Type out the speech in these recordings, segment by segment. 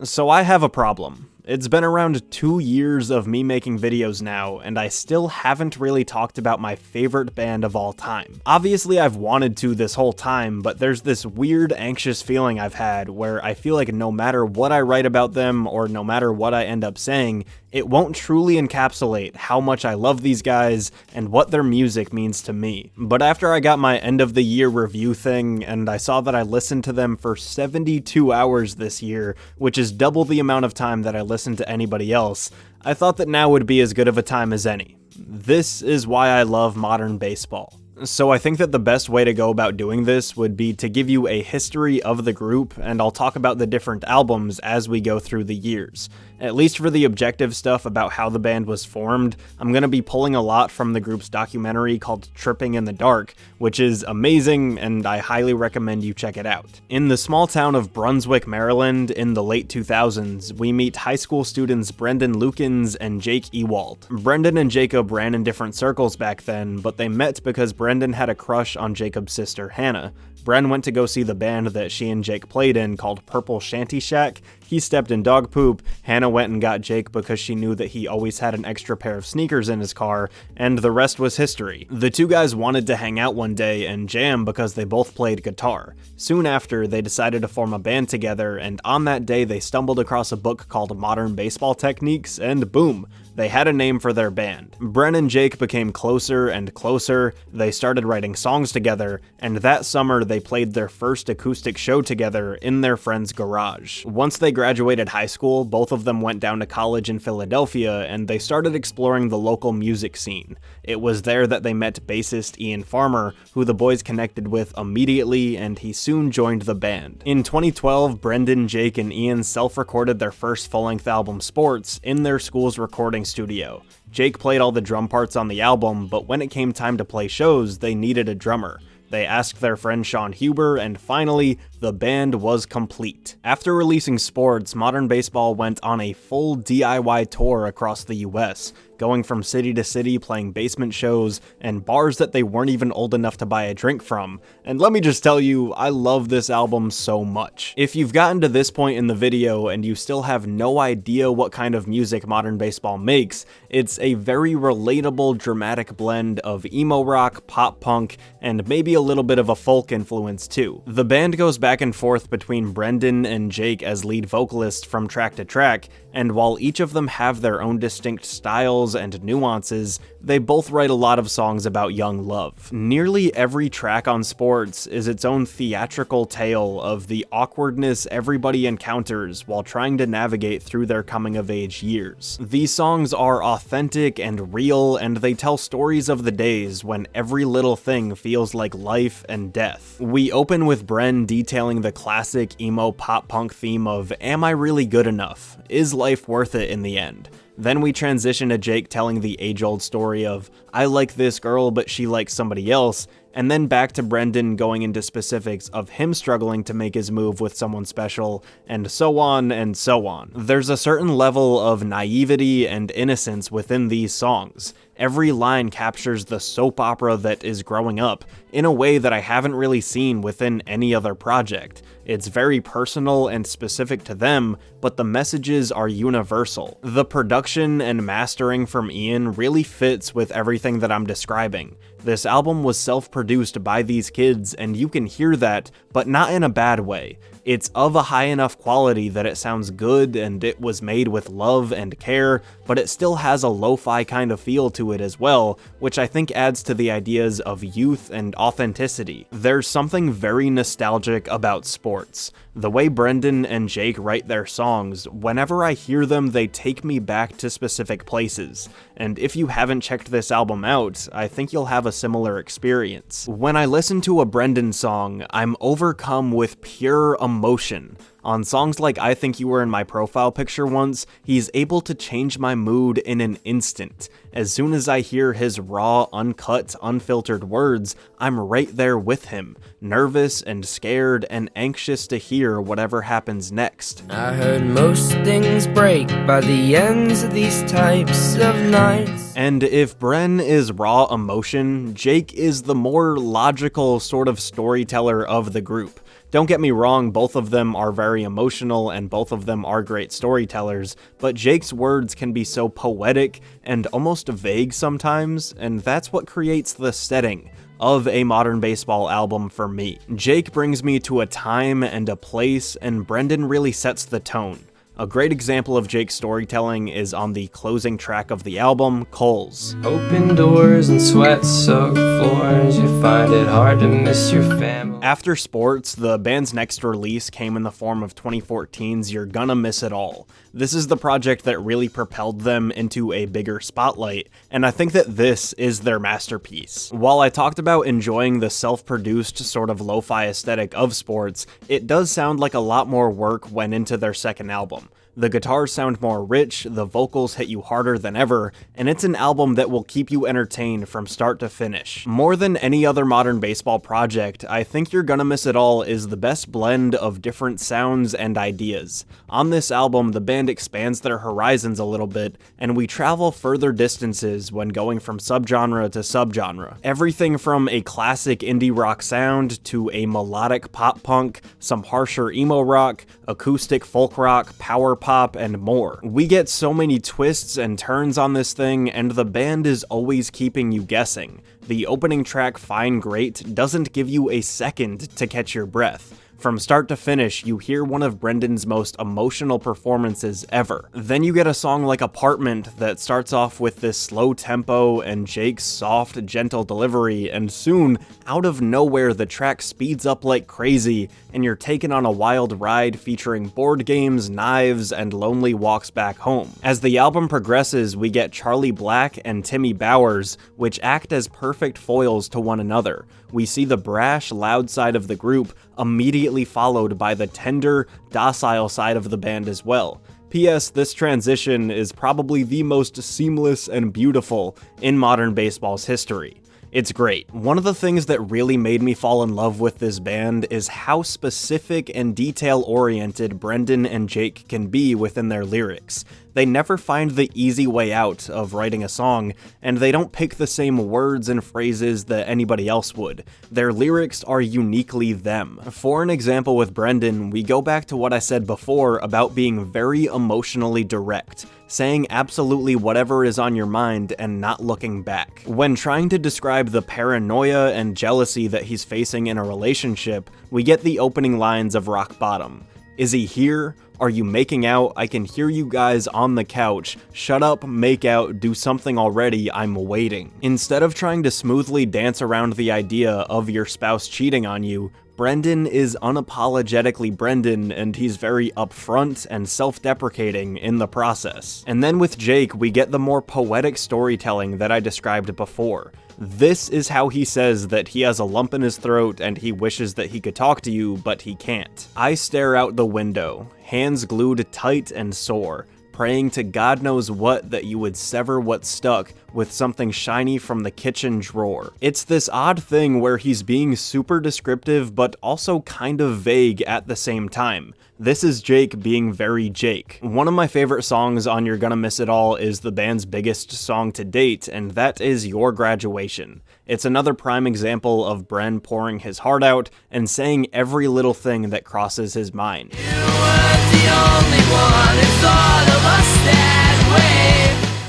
So I have a problem. It's been around 2 years of me making videos now, and I still haven't really talked about my favorite band of all time. Obviously I've wanted to this whole time, but there's this weird anxious feeling I've had where I feel like no matter what I write about them, or no matter what I end up saying, it won't truly encapsulate how much I love these guys and what their music means to me. But after I got my end of the year review thing, and I saw that I listened to them for 72 hours this year, which is double the amount of time that I listened to anybody else, I thought that now would be as good of a time as any. This is why I love modern baseball. So I think that the best way to go about doing this would be to give you a history of the group, and I'll talk about the different albums as we go through the years. At least for the objective stuff about how the band was formed, I'm going to be pulling a lot from the group's documentary called Tripping in the Dark, which is amazing and I highly recommend you check it out. In the small town of Brunswick, Maryland, in the late 2000s, we meet high school students Brendan Lukens and Jake Ewald. Brendan and Jacob ran in different circles back then, but they met because Brendan had a crush on Jacob's sister Hannah. Bren went to go see the band that she and Jake played in called Purple Shanty Shack. He stepped in dog poop, Hannah went and got Jake because she knew that he always had an extra pair of sneakers in his car, and the rest was history. The two guys wanted to hang out one day and jam because they both played guitar. Soon after, they decided to form a band together, and on that day they stumbled across a book called Modern Baseball Techniques, and boom, they had a name for their band. Bren and Jake became closer and closer, they started writing songs together, and that summer they played their first acoustic show together in their friend's garage. Once they graduated high school, both of them went down to college in Philadelphia, and they started exploring the local music scene. It was there that they met bassist Ian Farmer, who the boys connected with immediately, and he soon joined the band. In 2012, Brendan, Jake, and Ian self-recorded their first full-length album, Sports, in their school's recording studio. Jake played all the drum parts on the album, but when it came time to play shows, they needed a drummer. They asked their friend Sean Huber, and finally, the band was complete. After releasing Sports, Modern Baseball went on a full DIY tour across the US, going from city to city playing basement shows and bars that they weren't even old enough to buy a drink from. And let me just tell you, I love this album so much. If you've gotten to this point in the video and you still have no idea what kind of music Modern Baseball makes, it's a very relatable, dramatic blend of emo rock, pop punk, and maybe a little bit of a folk influence too. The band goes back and forth between Brendan and Jake as lead vocalists from track to track, and while each of them have their own distinct styles and nuances, they both write a lot of songs about young love. Nearly every track on Sports is its own theatrical tale of the awkwardness everybody encounters while trying to navigate through their coming-of-age years. These songs are authentic and real, and they tell stories of the days when every little thing feels like life and death. We open with Bren detailing the classic emo pop-punk theme of, "Am I really good enough? Is life worth it in the end?" Then we transition to Jake telling the age-old story of, "I like this girl, but she likes somebody else," and then back to Brendan going into specifics of him struggling to make his move with someone special, and so on and so on. There's a certain level of naivety and innocence within these songs. Every line captures the soap opera that is growing up in a way that I haven't really seen within any other project. It's very personal and specific to them, but the messages are universal. The production and mastering from Ian really fits with everything that I'm describing. This album was self-produced by these kids, and you can hear that, but not in a bad way. It's of a high enough quality that it sounds good and it was made with love and care, but it still has a lo-fi kind of feel to it as well, which I think adds to the ideas of youth and authenticity. There's something very nostalgic about Sports. The way Brendan and Jake write their songs, whenever I hear them, they take me back to specific places. And if you haven't checked this album out, I think you'll have a similar experience. When I listen to a Brendan song, I'm overcome with pure emotion. On songs like I Think You Were in My Profile Picture Once, he's able to change my mood in an instant. As soon as I hear his raw, uncut, unfiltered words, I'm right there with him, nervous and scared and anxious to hear whatever happens next. I heard most things break by the ends of these types of nights. And if Bren is raw emotion, Jake is the more logical sort of storyteller of the group. Don't get me wrong, both of them are very emotional and both of them are great storytellers, but Jake's words can be so poetic and almost vague sometimes, and that's what creates the setting of a modern baseball album for me. Jake brings me to a time and a place, and Brendan really sets the tone. A great example of Jake's storytelling is on the closing track of the album, Coles. Open doors and sweat-soaked floors, you find it hard to miss your family. After Sports, the band's next release came in the form of 2014's You're Gonna Miss It All. This is the project that really propelled them into a bigger spotlight, and I think that this is their masterpiece. While I talked about enjoying the self-produced sort of lo-fi aesthetic of Sports, it does sound like a lot more work went into their second album. The guitars sound more rich, the vocals hit you harder than ever, and it's an album that will keep you entertained from start to finish. More than any other modern baseball project, I think You're Gonna Miss It All is the best blend of different sounds and ideas. On this album, the band expands their horizons a little bit, and we travel further distances when going from subgenre to subgenre. Everything from a classic indie rock sound to a melodic pop punk, some harsher emo rock, acoustic folk rock, power pop, and more. We get so many twists and turns on this thing, and the band is always keeping you guessing. The opening track, Fine Great, doesn't give you a second to catch your breath. From start to finish, you hear one of Brendan's most emotional performances ever. Then you get a song like Apartment that starts off with this slow tempo and Jake's soft, gentle delivery, and soon, out of nowhere, the track speeds up like crazy, and you're taken on a wild ride featuring board games, knives, and lonely walks back home. As the album progresses, we get Charlie Black and Timmy Bowers, which act as perfect foils to one another. We see the brash, loud side of the group, immediately followed by the tender, docile side of the band as well. P.S. This transition is probably the most seamless and beautiful in modern baseball's history. It's great. One of the things that really made me fall in love with this band is how specific and detail-oriented Brendan and Jake can be within their lyrics. They never find the easy way out of writing a song, and they don't pick the same words and phrases that anybody else would. Their lyrics are uniquely them. For an example with Brendan, we go back to what I said before about being very emotionally direct, saying absolutely whatever is on your mind and not looking back. When trying to describe the paranoia and jealousy that he's facing in a relationship, we get the opening lines of Rock Bottom. Is he here? Are you making out? I can hear you guys on the couch. Shut up, make out, do something already, I'm waiting. Instead of trying to smoothly dance around the idea of your spouse cheating on you, Brendan is unapologetically Brendan, and he's very upfront and self-deprecating in the process. And then with Jake, we get the more poetic storytelling that I described before. This is how he says that he has a lump in his throat and he wishes that he could talk to you, but he can't. I stare out the window, hands glued tight and sore, praying to God knows what that you would sever what stuck with something shiny from the kitchen drawer. It's this odd thing where he's being super descriptive but also kind of vague at the same time. This is Jake being very Jake. One of my favorite songs on You're Gonna Miss It All is the band's biggest song to date, and that is Your Graduation. It's another prime example of Bren pouring his heart out and saying every little thing that crosses his mind.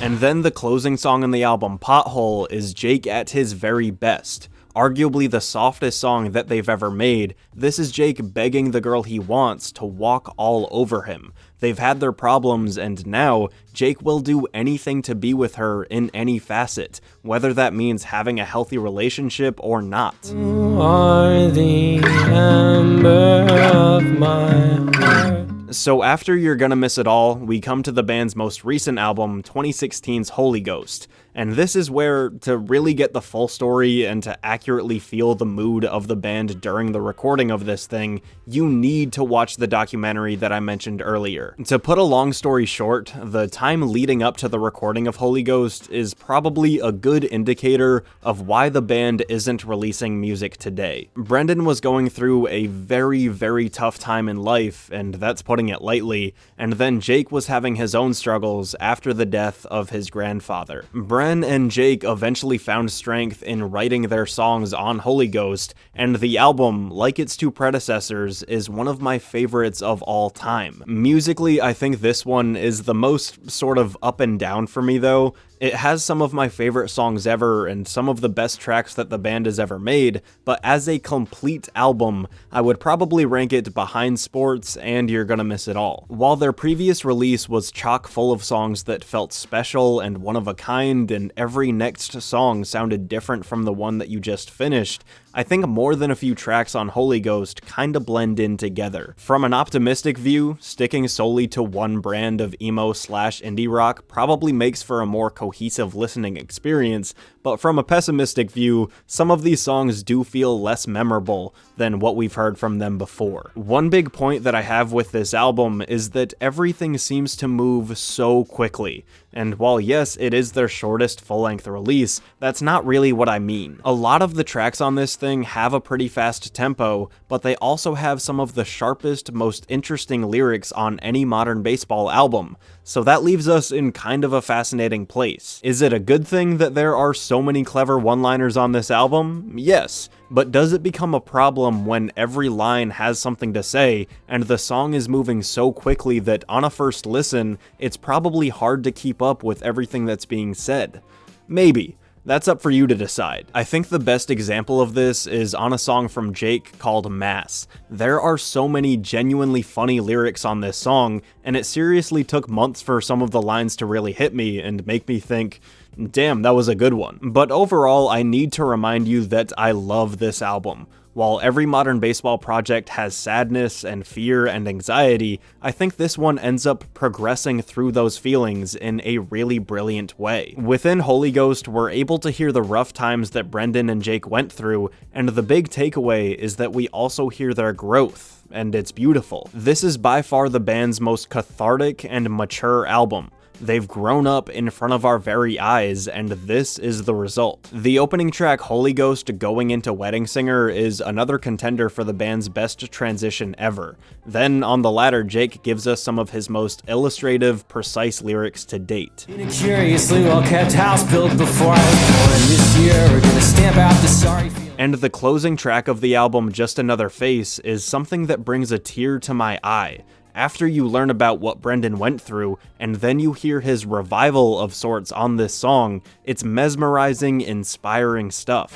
And then the closing song on the album, Pothole, is Jake at his very best. Arguably the softest song that they've ever made, this is Jake begging the girl he wants to walk all over him. They've had their problems, and now Jake will do anything to be with her in any facet, whether that means having a healthy relationship or not. You are the ember of my heart. So after You're Gonna Miss It All, we come to the band's most recent album, 2016's Holy Ghost. And this is where, to really get the full story and to accurately feel the mood of the band during the recording of this thing, you need to watch the documentary that I mentioned earlier. To put a long story short, the time leading up to the recording of Holy Ghost is probably a good indicator of why the band isn't releasing music today. Brendan was going through a very, very tough time in life, and that's putting it lightly, and then Jake was having his own struggles after the death of his grandfather. Bren Bren and Jake eventually found strength in writing their songs on Holy Ghost, and the album, like its two predecessors, is one of my favorites of all time. Musically, I think this one is the most sort of up and down for me though. It has some of my favorite songs ever and some of the best tracks that the band has ever made, but as a complete album, I would probably rank it behind Sports and You're Gonna Miss It All. While their previous release was chock full of songs that felt special and one of a kind, and every next song sounded different from the one that you just finished, I think more than a few tracks on Holy Ghost kinda blend in together. From an optimistic view, sticking solely to one brand of emo/indie rock probably makes for a more cohesive listening experience, but from a pessimistic view, some of these songs do feel less memorable than what we've heard from them before. One big point that I have with this album is that everything seems to move so quickly. And while yes, it is their shortest full-length release, that's not really what I mean. A lot of the tracks on this thing have a pretty fast tempo, but they also have some of the sharpest, most interesting lyrics on any modern baseball album. So that leaves us in kind of a fascinating place. Is it a good thing that there are so many clever one-liners on this album? Yes. But does it become a problem when every line has something to say, and the song is moving so quickly that on a first listen, it's probably hard to keep up with everything that's being said? Maybe. That's up for you to decide. I think the best example of this is on a song from Jake called Mass. There are so many genuinely funny lyrics on this song, and it seriously took months for some of the lines to really hit me and make me think, damn, that was a good one. But overall, I need to remind you that I love this album. While every modern baseball project has sadness and fear and anxiety, I think this one ends up progressing through those feelings in a really brilliant way. Within Holy Ghost, we're able to hear the rough times that Brendan and Jake went through, and the big takeaway is that we also hear their growth, and it's beautiful. This is by far the band's most cathartic and mature album. They've grown up in front of our very eyes, and this is the result. The opening track, Holy Ghost Going Into Wedding Singer, is another contender for the band's best transition ever. Then, on the latter, Jake gives us some of his most illustrative, precise lyrics to date. In a curiously well-kept house built before I was born. This year, we're gonna stamp out the sorry feeling. And the closing track of the album, Just Another Face, is something that brings a tear to my eye. After you learn about what Brendan went through, and then you hear his revival of sorts on this song, it's mesmerizing, inspiring stuff.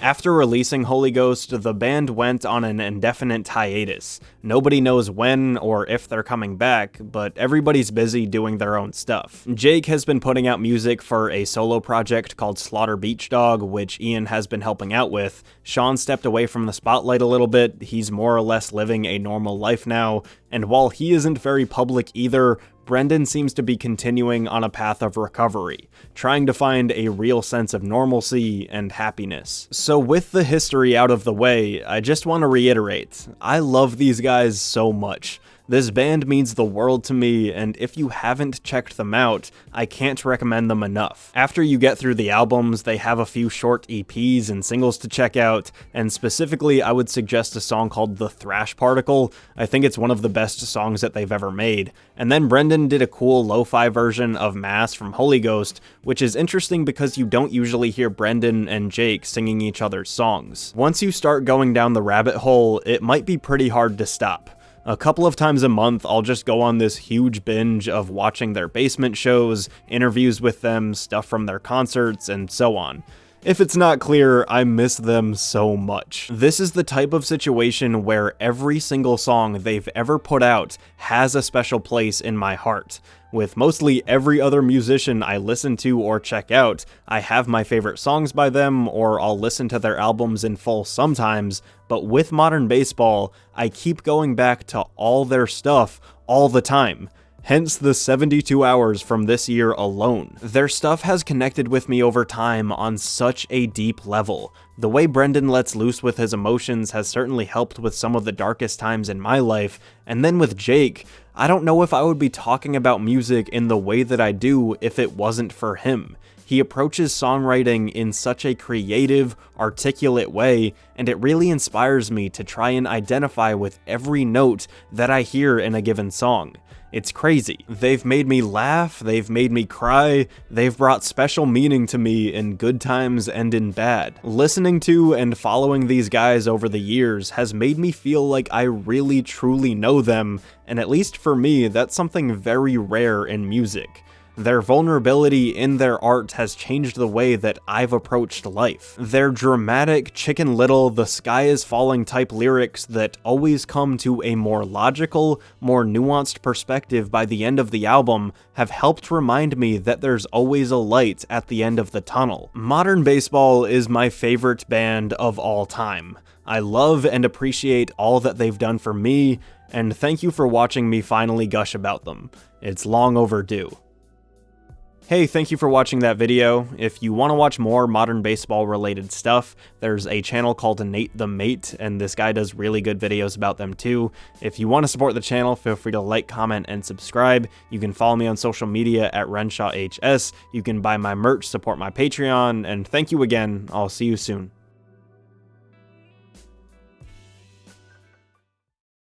After releasing Holy Ghost, the band went on an indefinite hiatus. Nobody knows when or if they're coming back, but everybody's busy doing their own stuff. Jake has been putting out music for a solo project called Slaughter Beach Dog, which Ian has been helping out with. Sean stepped away from the spotlight a little bit. He's more or less living a normal life now, and while he isn't very public either, Brendan seems to be continuing on a path of recovery, trying to find a real sense of normalcy and happiness. So with the history out of the way, I just want to reiterate, I love these guys so much. This band means the world to me, and if you haven't checked them out, I can't recommend them enough. After you get through the albums, they have a few short EPs and singles to check out, and specifically I would suggest a song called The Thrash Particle. I think it's one of the best songs that they've ever made. And then Brendan did a cool lo-fi version of Mass from Holy Ghost, which is interesting because you don't usually hear Brendan and Jake singing each other's songs. Once you start going down the rabbit hole, it might be pretty hard to stop. A couple of times a month, I'll just go on this huge binge of watching their basement shows, interviews with them, stuff from their concerts, and so on. If it's not clear, I miss them so much. This is the type of situation where every single song they've ever put out has a special place in my heart. With mostly every other musician I listen to or check out, I have my favorite songs by them, or I'll listen to their albums in full sometimes, but with modern baseball, I keep going back to all their stuff all the time. Hence the 72 hours from this year alone. Their stuff has connected with me over time on such a deep level. The way Brendan lets loose with his emotions has certainly helped with some of the darkest times in my life, and then with Jake, I don't know if I would be talking about music in the way that I do if it wasn't for him. He He approaches songwriting in such a creative, articulate way, and it really inspires me to try and identify with every note that I hear in a given song. It's crazy. They've made me laugh, they've made me cry, they've brought special meaning to me in good times and in bad. Listening to and following these guys over the years has made me feel like I really truly know them, and at least for me, that's something very rare in music. Their vulnerability in their art has changed the way that I've approached life. Their dramatic, Chicken Little, the sky is falling type lyrics that always come to a more logical, more nuanced perspective by the end of the album have helped remind me that there's always a light at the end of the tunnel. Modern Baseball is my favorite band of all time. I love and appreciate all that they've done for me, and thank you for watching me finally gush about them. It's long overdue. Hey, thank you for watching that video. If you want to watch more Modern Baseball related stuff, there's a channel called Nate the Mate, and this guy does really good videos about them too. If you want to support the channel, feel free to like, comment, and subscribe. You can follow me on social media at RenshawHS. You can buy my merch, support my Patreon, and thank you again. I'll see you soon.